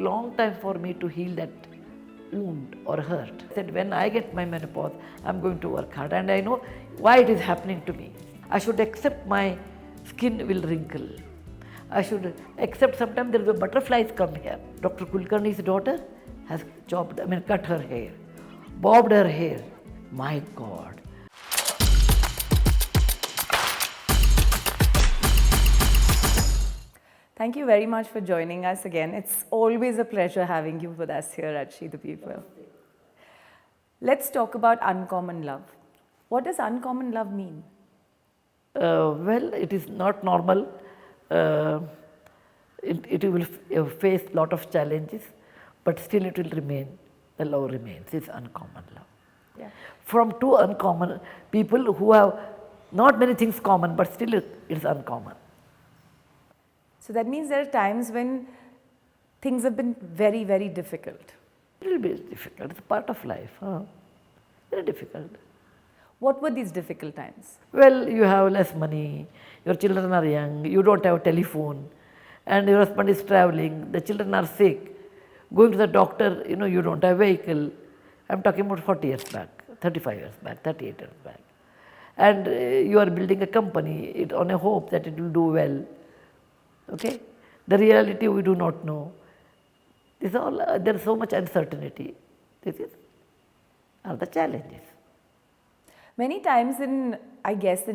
long time for me to heal that wound or hurt. I said, when I get my menopause, I'm going to work hard, and I know why it is happening to me. I should accept my skin will wrinkle. I should accept sometimes there is a butterflies come here. Dr. Kulkarni's daughter has cut her hair, bobbed her hair. My God. Thank you very much for joining us again. It's always a pleasure having you with us here at SheThePeople. Let's talk about uncommon love. What does uncommon love mean? Well, it is not normal. It will face lot of challenges, but still it will remain. The love remains. It's uncommon love. Yeah. From two uncommon people who have not many things common, but still it is uncommon. So that means there are times when things have been very, very difficult. It will be difficult. It's a part of life. Very difficult. What were these difficult times? Well, you have less money, your children are young, you don't have a telephone, and your husband is traveling, the children are sick, going to the doctor, you don't have a vehicle. I'm talking about 40 years back, 35 years back, 38 years back. And you are building a company on a hope that it will do well. Okay? The reality we do not know. This all, there is so much uncertainty. This are the challenges. Many times in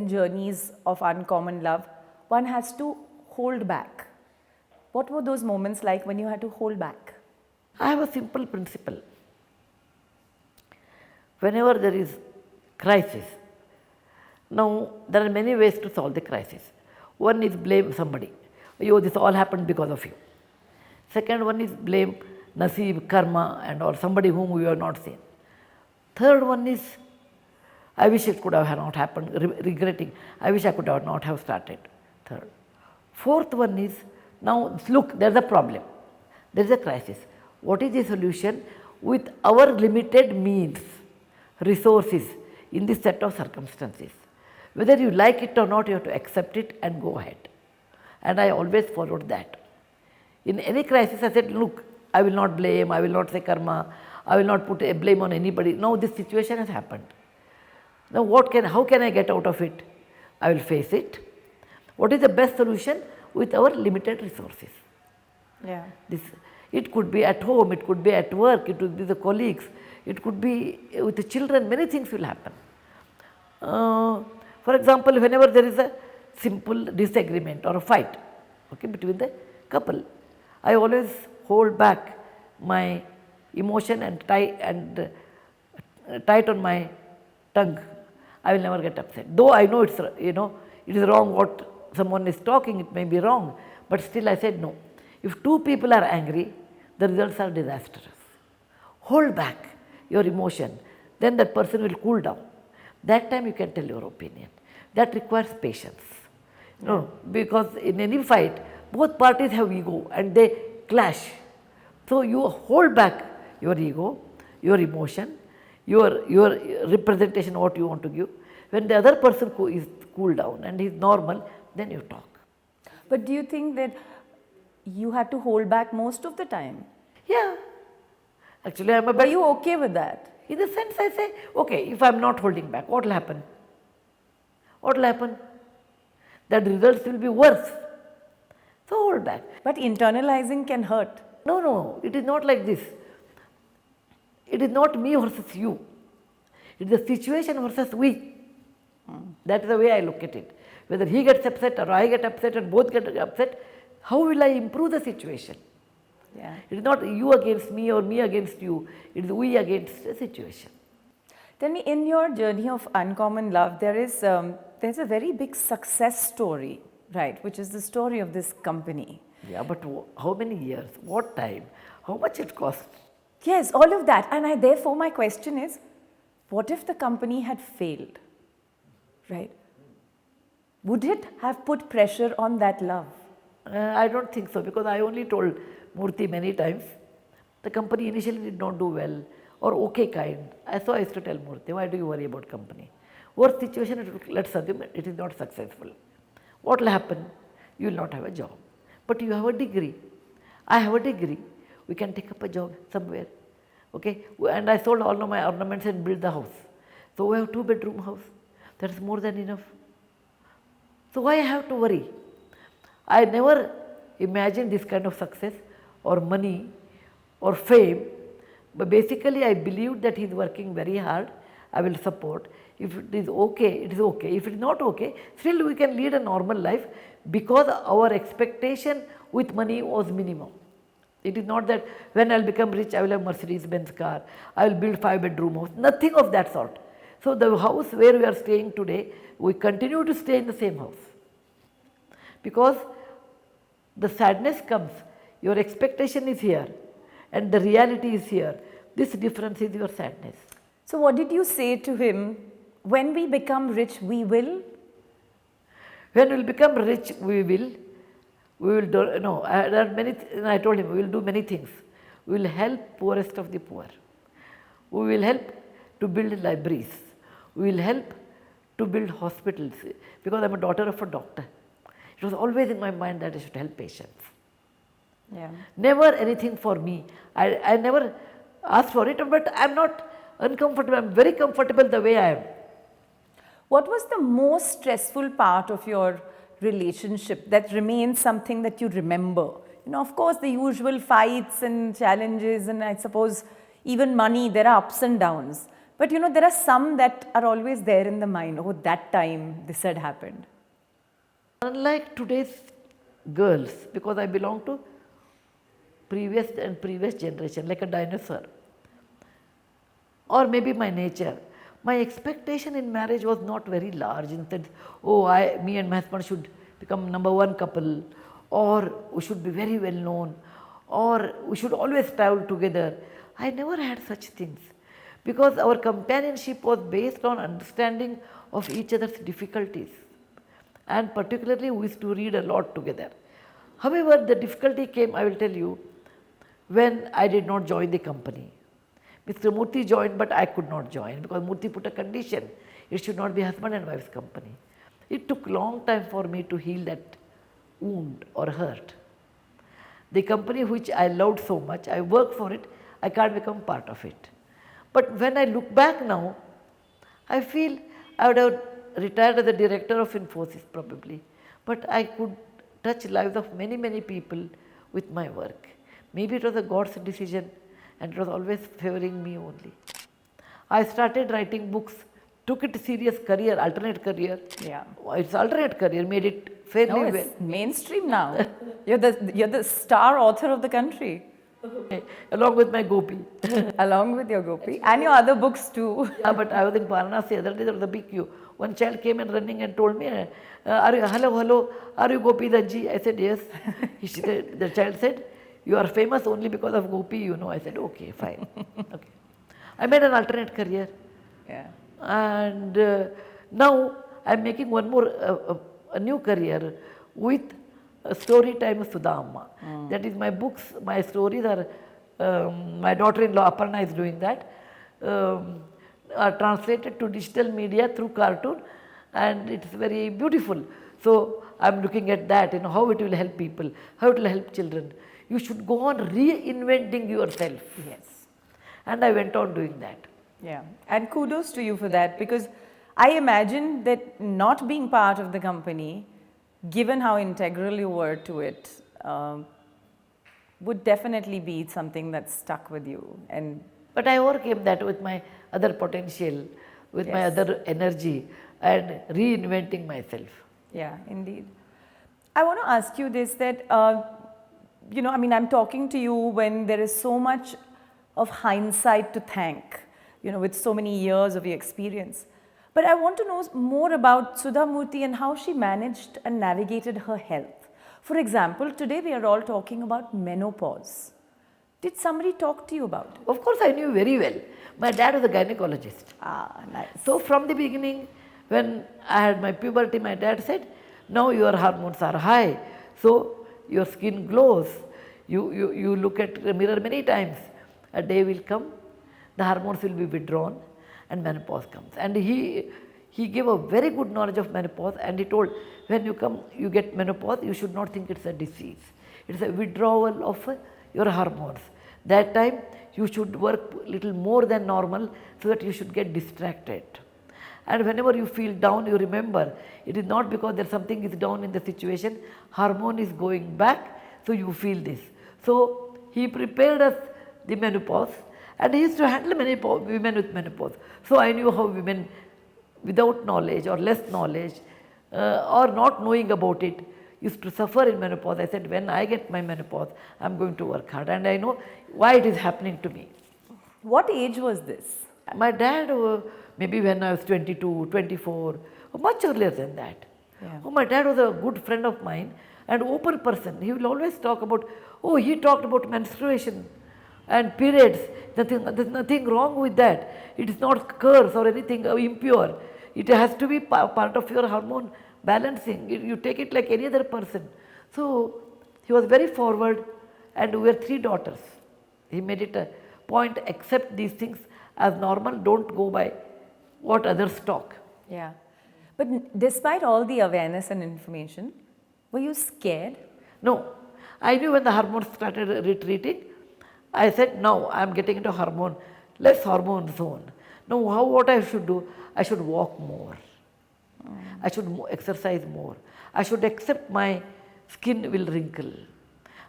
journeys of uncommon love, one has to hold back. What were those moments like when you had to hold back? I have a simple principle. Whenever there is crisis, now there are many ways to solve the crisis. One is blame somebody. This all happened because of you. Second one is blame Nasib, karma and or somebody whom you have not seen. Third one is, I wish it could have not happened, regretting, I wish I could have not have started. Third. Fourth one is, now look, there is a problem, there is a crisis. What is the solution? With our limited means, resources in this set of circumstances. Whether you like it or not, you have to accept it and go ahead. And I always followed that. In any crisis, I said, look, I will not blame, I will not say karma, I will not put a blame on anybody. Now this situation has happened. Now how can I get out of it? I will face it. What is the best solution? With our limited resources. Yeah. It could be at home, it could be at work, it could be the colleagues, it could be with the children, many things will happen. For example, whenever there is a simple disagreement or a fight, okay, between the couple, I always hold back my emotion and tie it on my tongue. I will never get upset. Though I know it is wrong what someone is talking, it may be wrong, but still I said no. If two people are angry, the results are disastrous. Hold back your emotion, then that person will cool down. That time you can tell your opinion. That requires patience. Because in any fight, both parties have ego and they clash. So you hold back your ego, your emotion, your representation, what you want to give. When the other person is cooled down and is normal, then you talk. But do you think that you had to hold back most of the time? Yeah. Actually, Were you okay with that? In the sense I say, okay, if I am not holding back, what will happen? What will happen? That results will be worse. So hold back. But internalizing can hurt. No, it is not like this. It is not me versus you. It is the situation versus we. That is the way I look at it. Whether he gets upset or I get upset and both get upset, how will I improve the situation? Yeah. It is not you against me or me against you. It is we against the situation. Tell me, in your journey of uncommon love, there's a very big success story, right? Which is the story of this company. Yeah, but how many years? What time? How much it cost? Yes, all of that. And therefore my question is, what if the company had failed, right? Would it have put pressure on that love? I don't think so, because I only told Murthy many times, the company initially did not do well or okay kind. So I used to tell Murthy, why do you worry about company? Worst situation, let's assume it is not successful. What will happen? You will not have a job. But you have a degree. I have a degree. We can take up a job somewhere. Okay, and I sold all of my ornaments and built the house. So we have 2-bedroom house. That is more than enough. So why I have to worry? I never imagined this kind of success or money or fame, but basically I believed that he is working very hard. I will support. If it is okay, it is okay. If it is not okay, still we can lead a normal life because our expectation with money was minimum. It is not that when I will become rich, I will have Mercedes-Benz car, I will build 5-bedroom house, nothing of that sort. So the house where we are staying today, we continue to stay in the same house. Because the sadness comes, your expectation is here and the reality is here. This difference is your sadness. So what did you say to him? When we become rich, we will? When we will become rich, we will do, no, I told him, we will do many things. We will help poorest of the poor. We will help to build libraries. We will help to build hospitals, because I am a daughter of a doctor. It was always in my mind that I should help patients. Yeah. Never anything for me. I never asked for it, but I am not uncomfortable. I am very comfortable the way I am. What was the most stressful part of your relationship that remains something that you remember? You know, of course, the usual fights and challenges, and I suppose even money, there are ups and downs. But you know, there are some that are always there in the mind. Oh, that time this had happened. Unlike today's girls, because I belong to previous generation, like a dinosaur, or maybe my nature. My expectation in marriage was not very large in the sense, oh, me and my husband should become #1 couple, or we should be very well known, or we should always travel together. I never had such things, because our companionship was based on understanding of each other's difficulties, and particularly we used to read a lot together. However, the difficulty came, I will tell you, when I did not join the company. Mr. Murty joined, but I could not join because Murty put a condition. It should not be husband and wife's company. It took long time for me to heal that wound or hurt. The company which I loved so much, I worked for it, I can't become part of it. But when I look back now, I feel I would have retired as a director of Infosys probably. But I could touch lives of many people with my work. Maybe it was a God's decision, and it was always favoring me only. I started writing books, took it serious career, alternate career. Yeah. It's alternate career, made it fairly No, well. it's mainstream now. You're the star author of the country. Along with my Gopi. Along with your Gopi and your other books too. Yeah, but I was in Varanasi the other day, there was a big queue. One child came and running and told me, hello, are you Gopi Daji? I said, yes. The child said, you are famous only because of Gopi, you know. I said, okay, fine. Okay. I made an alternate career. Yeah. And now I am making one more, a new career with story time with Sudha Amma. That is my books, my stories are, my daughter-in-law Aparna is doing that, are translated to digital media through cartoon, and it's very beautiful. So I am looking at that, you know, how it will help people, how it will help children. You should go on reinventing yourself. Yes. And I went on doing that. Yeah. And kudos to you for that, because I imagine that not being part of the company, given how integral you were to it, would definitely be something that stuck with you. But I overcame that with my other potential, with my other energy, and reinventing myself. Yeah, indeed. I want to ask you this, that, you know, I mean, I'm talking to you when there is so much of hindsight to thank, you know, with so many years of your experience. But I want to know more about Sudha Murty and how she managed and navigated her health. For example, today we are all talking about menopause. Did somebody talk to you about it? Of course, I knew very well. My dad was a gynecologist. Ah, nice. So from the beginning, when I had my puberty, my dad said, now your hormones are high, so your skin glows. You look at the mirror many times. A day will come, the hormones will be withdrawn, and menopause comes. And he gave a very good knowledge of menopause, and he told, when you get menopause, you should not think it's a disease. It's a withdrawal of your hormones. That time you should work little more than normal so that you should get distracted. And whenever you feel down, you remember it is not because there something is down in the situation, hormone is going back, so you feel this. So he prepared us the menopause, and he used to handle women with menopause. So I knew how women without knowledge or less knowledge or not knowing about it used to suffer in menopause. I said, when I get my menopause, I am going to work hard, and I know why it is happening to me. What age was this? My dad, maybe when I was 22, 24, much earlier than that. Yeah. Oh, my dad was a good friend of mine and open person. He will always talk about, oh, he talked about menstruation and periods. There's nothing wrong with that. It is not curse or anything impure. It has to be part of your hormone balancing. You take it like any other person. So he was very forward, and we were 3 daughters. He made it a point, accept these things as normal, don't go by what others talk. Yeah. But despite all the awareness and information, were you scared? No, I knew when the hormones started retreating, I said, now I am getting into less hormone zone. Now what I should do? I should walk more. I should exercise more. I should accept my skin will wrinkle.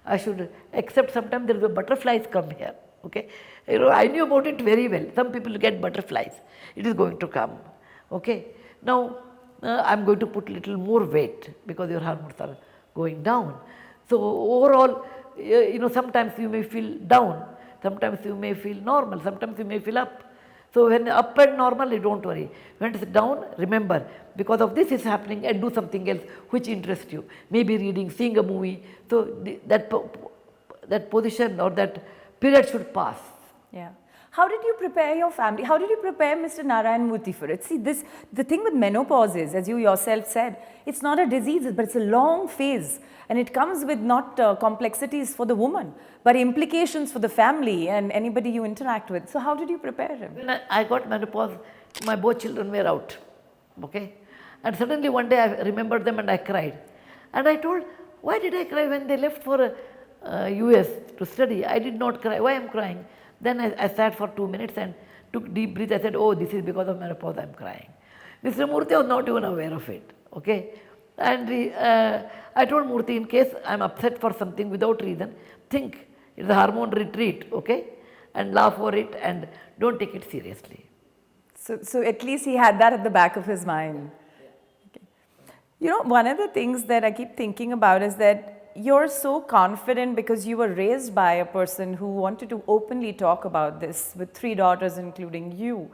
I should accept sometimes there will be butterflies come here. Okay, I knew about it very well. Some people get butterflies. It is going to come. Okay, now I am going to put little more weight because your hormones are going down. So overall, sometimes you may feel down, sometimes you may feel normal, sometimes you may feel up. So when up and normal, you don't worry. When it is down, remember, because of this is happening, and do something else which interests you. Maybe reading, seeing a movie. So that position or that period should pass. Yeah. How did you prepare your family? How did you prepare Mr. Narayan Murthy for it? See, the thing with menopause is, as you yourself said, it's not a disease, but it's a long phase. And it comes with not complexities for the woman, but implications for the family and anybody you interact with. So how did you prepare him? When I got menopause, my both children were out. Okay. And suddenly one day I remembered them and I cried. And I told, why did I cry when they left for US to study? I did not cry. Why I am crying? Then I sat for 2 minutes and took deep breath. I said, oh, this is because of menopause I am crying. Mr. Murthy was not even aware of it. Okay. And I told Murthy, in case I am upset for something without reason, think it's a hormone retreat, okay? And laugh for it and don't take it seriously. So at least he had that at the back of his mind. Okay. You know, one of the things that I keep thinking about is that you're so confident because you were raised by a person who wanted to openly talk about this with 3 daughters, including you.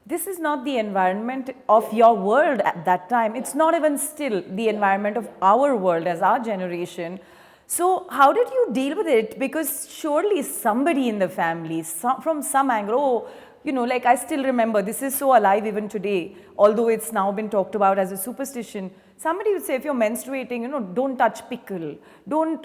This is not the environment of your world at that time. It's not even still the environment of our world as our generation. So how did you deal with it? Because surely somebody in the family, from some angle, like I still remember, this is so alive even today, although it's now been talked about as a superstition. Somebody would say, if you're menstruating, don't touch pickle, don't,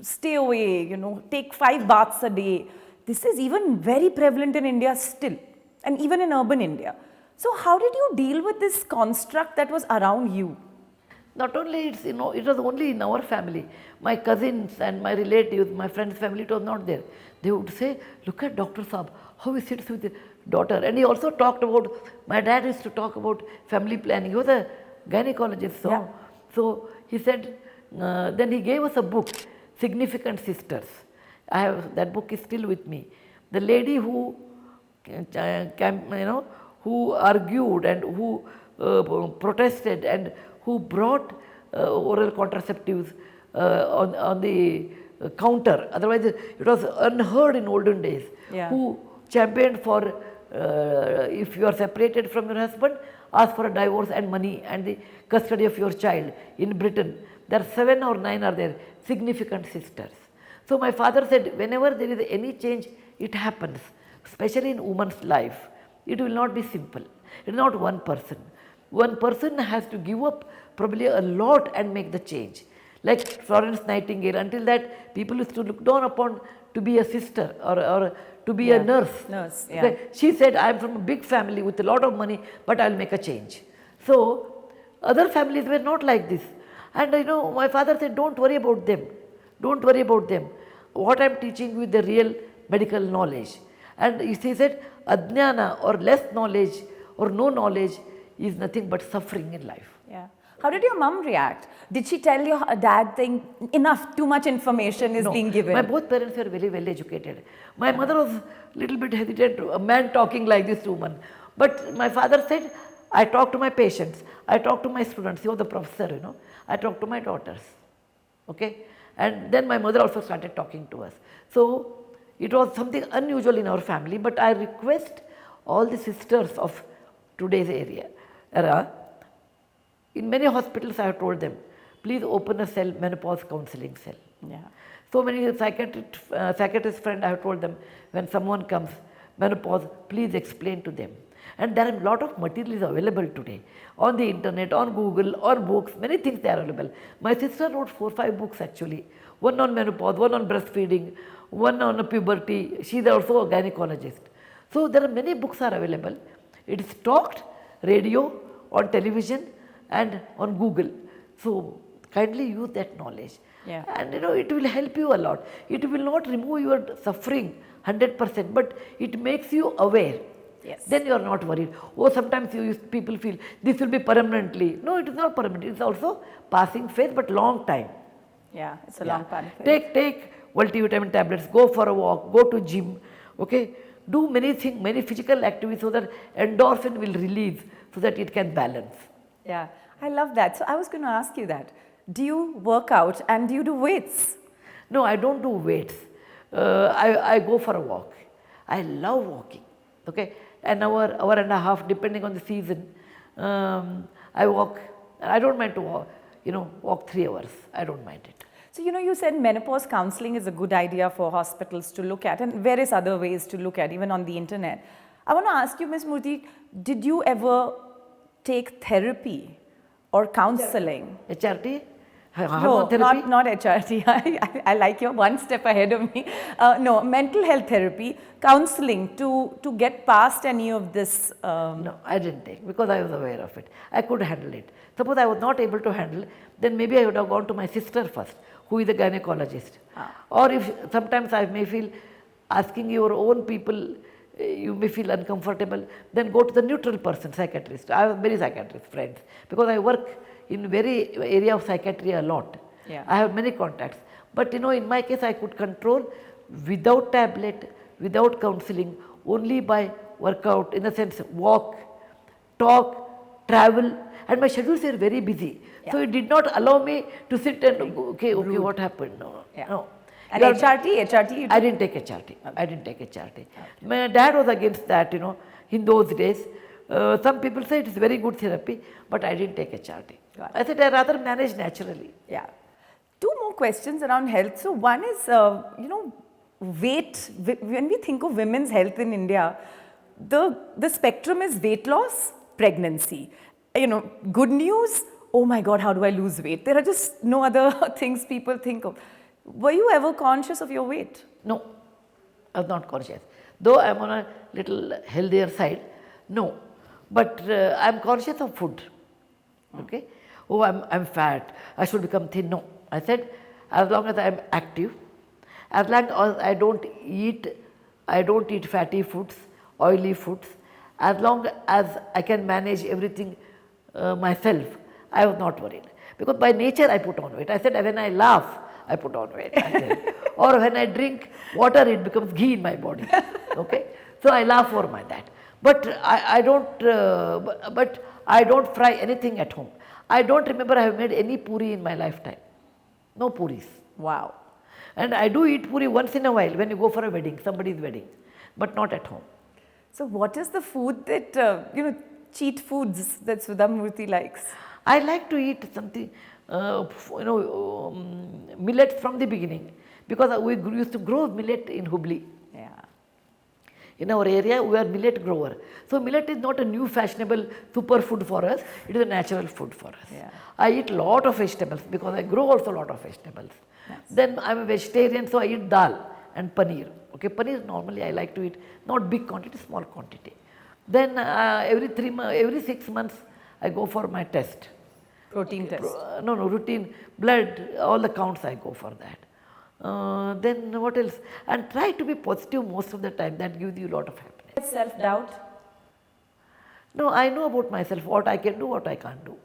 stay away, take 5 baths a day. This is even very prevalent in India still, and even in urban India. So how did you deal with this construct that was around you? Not only it was only in our family. My cousins and my relatives, my friends' family, it was not there. They would say, look at Dr. Saab, how he sits with the daughter. And he also talked about, my dad used to talk about family planning. He was a gynecologist. So he said, then he gave us a book, Significant Sisters. That book is still with me. The lady who who argued and who protested and who brought oral contraceptives on the counter. Otherwise, it was unheard in olden days. Yeah. Who championed for if you are separated from your husband, ask for a divorce and money and the custody of your child. In Britain, there are 7 or 9 are there, significant sisters. So my father said, whenever there is any change, it happens, especially in woman's life. It will not be simple. It is not one person. One person has to give up probably a lot and make the change. Like Florence Nightingale, until that people used to look down upon to be a sister or to be a nurse. Nurse, yeah. Okay. She said, I am from a big family with a lot of money, but I will make a change. So other families were not like this. And my father said, don't worry about them. Don't worry about them. what I am teaching you is the real medical knowledge. And he said, ajnana or less knowledge or no knowledge is nothing but suffering in life. Yeah. How did your mom react? Did she tell your dad thing, enough, too much information is being given? My both parents were very well educated. My mother was little bit hesitant, a man talking like this to woman. But my father said, I talk to my patients, I talk to my students, he was the professor, you know, I talk to my daughters. Okay? And then my mother also started talking to us. So it was something unusual in our family, but I request all the sisters of today's era, in many hospitals I have told them, please open a cell, menopause counseling cell. Yeah. So many psychiatrist friends I have told them, when someone comes, menopause, please explain to them. And there are a lot of materials available today on the internet, on Google, on books, many things they are available. My sister wrote 4 or 5 books actually, one on menopause, one on breastfeeding, one on puberty. She is also a gynecologist. So there are many books are available. It is talked, radio, on television and on Google. So kindly use that knowledge. Yeah. And you know, it will help you a lot. It will not remove your suffering 100%, but it makes you aware. Yes. Then you are not worried. Oh, sometimes people feel this will be permanently. No, it is not permanent. It is also passing phase, but long time. Yeah, it's a long time. Take multivitamin tablets, go for a walk, go to gym, okay. Do many things, many physical activities so that endorphin will release so that it can balance. Yeah, I love that. So I was going to ask you that. Do you work out and do you do weights? No, I don't do weights. I go for a walk. I love walking, okay. An hour, hour and a half, depending on the season. I walk. I don't mind to walk, walk 3 hours. I don't mind it. So, you said menopause counseling is a good idea for hospitals to look at and various other ways to look at, even on the internet. I want to ask you, Ms. Murty, did you ever take therapy or counseling? HRT? No, not HRT. I like you're one step ahead of me. No, mental health therapy, counseling to get past any of this. No, I didn't take because I was aware of it. I could handle it. Suppose I was not able to handle, then maybe I would have gone to my sister first, who is a gynecologist. Or if sometimes I may feel asking your own people, you may feel uncomfortable, then go to the neutral person, psychiatrist. I have many psychiatrist friends because I work in very area of psychiatry a lot. Yeah. I have many contacts. But in my case I could control without tablet, without counseling, only by workout, in the sense walk, talk, travel, and my schedules were very busy. Yeah. So it did not allow me to sit and okay, what happened? No. Yeah. No. And HRT? I didn't take HRT. Okay. I didn't take HRT. Okay. My dad was against that, in those days. Some people say it is very good therapy, but I didn't take HRT. I said I rather manage naturally. Yeah. 2 more questions around health. So one is, weight. When we think of women's health in India, the spectrum is weight loss, pregnancy. Good news, oh my God, how do I lose weight? There are just no other things people think of. Were you ever conscious of your weight? No, I was not conscious. Though I am on a little healthier side, no. But I am conscious of food. Okay? Oh, I'm fat, I should become thin. No. I said, as long as I am active, as long as I don't eat fatty foods, oily foods, as long as I can manage everything myself, I was not worried. Because by nature I put on weight. I said, when I laugh, I put on weight. Or when I drink water, it becomes ghee in my body. Okay? So I laugh for that. But I don't fry anything at home. I don't remember I have made any puri in my lifetime. No puris. Wow. And I do eat puri once in a while when you go for a wedding, somebody's wedding, but not at home. So what is the food that, cheat foods that Sudha Murty likes? I like to eat something, millet from the beginning, because we used to grow millet in Hubli. Yeah. In our area, we are millet grower. So millet is not a new fashionable superfood for us, it is a natural food for us. Yeah. I eat lot of vegetables because I grow also a lot of vegetables. Nice. Then I am a vegetarian, so I eat dal and paneer. Okay, paneer normally I like to eat, not big quantity, small quantity. Then every 6 months I go for my test. Protein test? No, routine, blood, all the counts I go for that. Then what else? And try to be positive most of the time. That gives you a lot of happiness. Self-doubt? No, I know about myself, what I can do, what I can't do.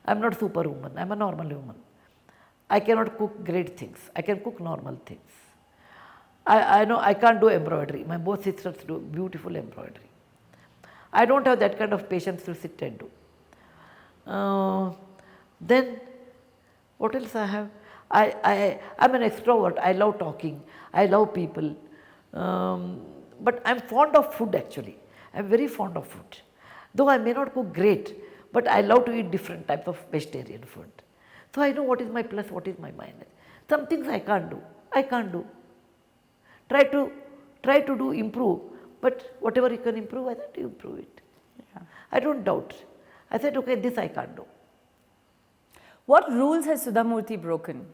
I am not superwoman, I am a normal human. I cannot cook great things, I can cook normal things. I know I can't do embroidery, my both sisters do beautiful embroidery. I don't have that kind of patience to sit and do. Then what else I have? I'm an extrovert, I love talking, I love people. But I'm fond of food actually, I'm very fond of food. Though I may not cook great, but I love to eat different types of vegetarian food. So I know what is my plus, what is my minus. Some things I can't do, I can't do. Try to do improve, but whatever you can improve, I said you improve it. Yeah. I don't doubt. I said, okay, this I can't do. What rules has Sudha Murty broken?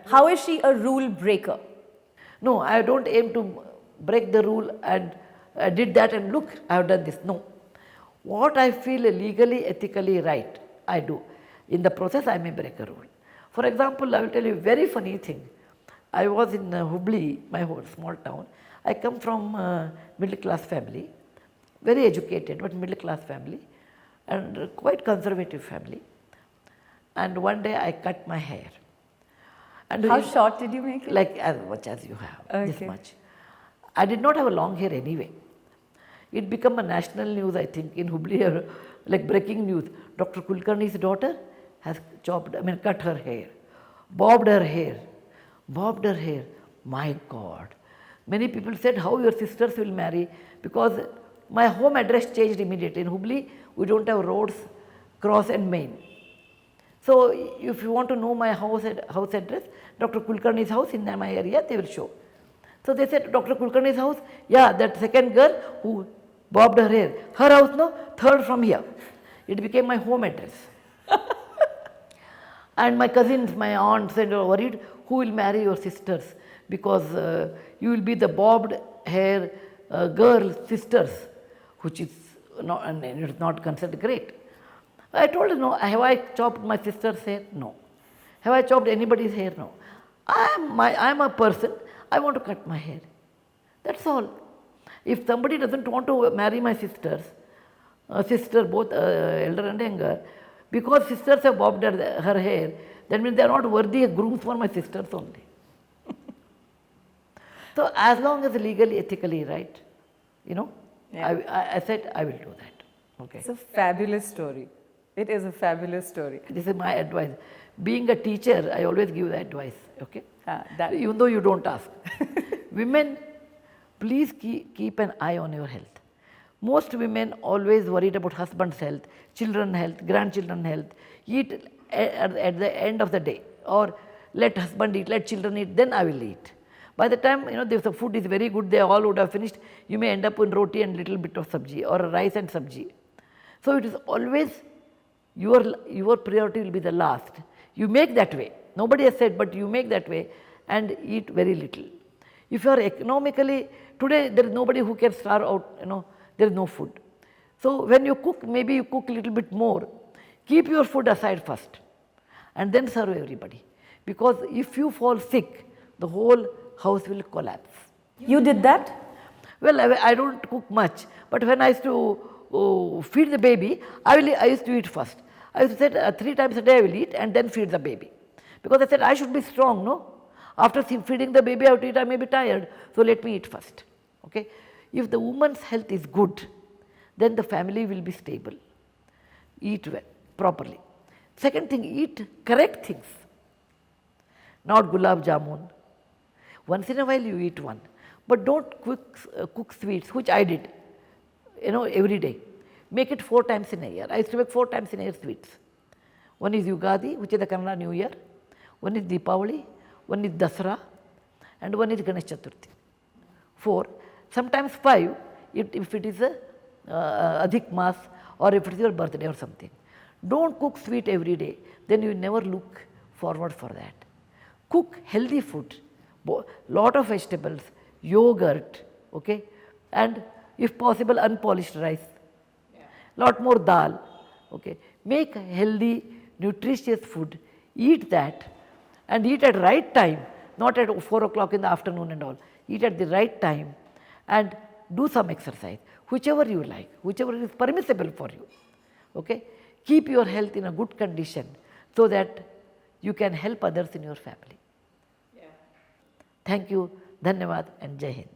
How is she a rule breaker? No, I don't aim to break the rule and I did that and look, I have done this. No. What I feel legally, ethically right, I do. In the process, I may break a rule. For example, I will tell you a very funny thing. I was in Hubli, my whole small town. I come from a middle class family, very educated but middle class family and quite conservative family. And one day I cut my hair. And how short did you make it? Like as much as you have, this much. I did not have a long hair anyway. It became a national news, I think, in Hubli, like breaking news. Dr. Kulkarni's daughter has cut her hair, bobbed her hair. My God. Many people said, how your sisters will marry? Because my home address changed immediately. In Hubli, we don't have roads, cross and main. So if you want to know my house address, Dr. Kulkarni's house in my area, they will show. So they said, Dr. Kulkarni's house, yeah, that second girl who bobbed her hair, her house, no, third from here. It became my home address. And my cousins, my aunts, and were worried, who will marry your sisters? Because you will be the bobbed hair girl sisters, which is not, and it's not considered great. I told her, no, have I chopped my sister's hair? No. Have I chopped anybody's hair? No. I am a person, I want to cut my hair. That's all. If somebody doesn't want to marry my sisters, both elder and younger, because sisters have bobbed her hair, that means they are not worthy grooms for my sisters only. So as long as legally, ethically right, you know, yeah. I said I will do that. Okay. It's a fabulous story. It is a fabulous story. This is my advice. Being a teacher, I always give the advice, okay? Even though you don't ask. Women, please keep an eye on your health. Most women always worried about husband's health, children's health, grandchildren's health. Eat at the end of the day, or let husband eat, let children eat, then I will eat. By the time, you know, if the food is very good, they all would have finished, you may end up with roti and little bit of sabji or rice and sabji. So it is always your priority will be the last. You make that way. Nobody has said, but you make that way and eat very little. If you are economically, today there is nobody who can starve out, you know, there is no food. So when you cook, maybe you cook a little bit more. Keep your food aside first and then serve everybody. Because if you fall sick, the whole house will collapse. You did that? Well, I don't cook much, but when I used to feed the baby, I used to eat first. I used to say 3 times a day I will eat and then feed the baby. Because I said I should be strong, no? After feeding the baby I have to eat, I may be tired, so let me eat first. Okay? If the woman's health is good, then the family will be stable. Eat well, properly. Second thing, eat correct things. Not gulab jamun. Once in a while you eat one. But don't cook sweets, which I did, you know, every day. Make it 4 times in a year. I used to make 4 times in a year sweets. One is Yugadi, which is the Kannada New Year. One is Deepavali. One is Dasara. And one is Ganesh Chaturthi. 4. Sometimes 5, if it is a Adhik Mas or if it is your birthday or something. Don't cook sweet every day. Then you never look forward for that. Cook healthy food. Lot of vegetables, yogurt, okay, and if possible unpolished rice. Lot more dal, okay. Make healthy, nutritious food. Eat that and eat at right time. not at 4 o'clock in the afternoon and all. Eat at the right time and do some exercise, whichever you like, whichever is permissible for you. Okay? Keep your health in a good condition so that you can help others in your family. Yeah. Thank you, Dhanyavad and Jai Hind.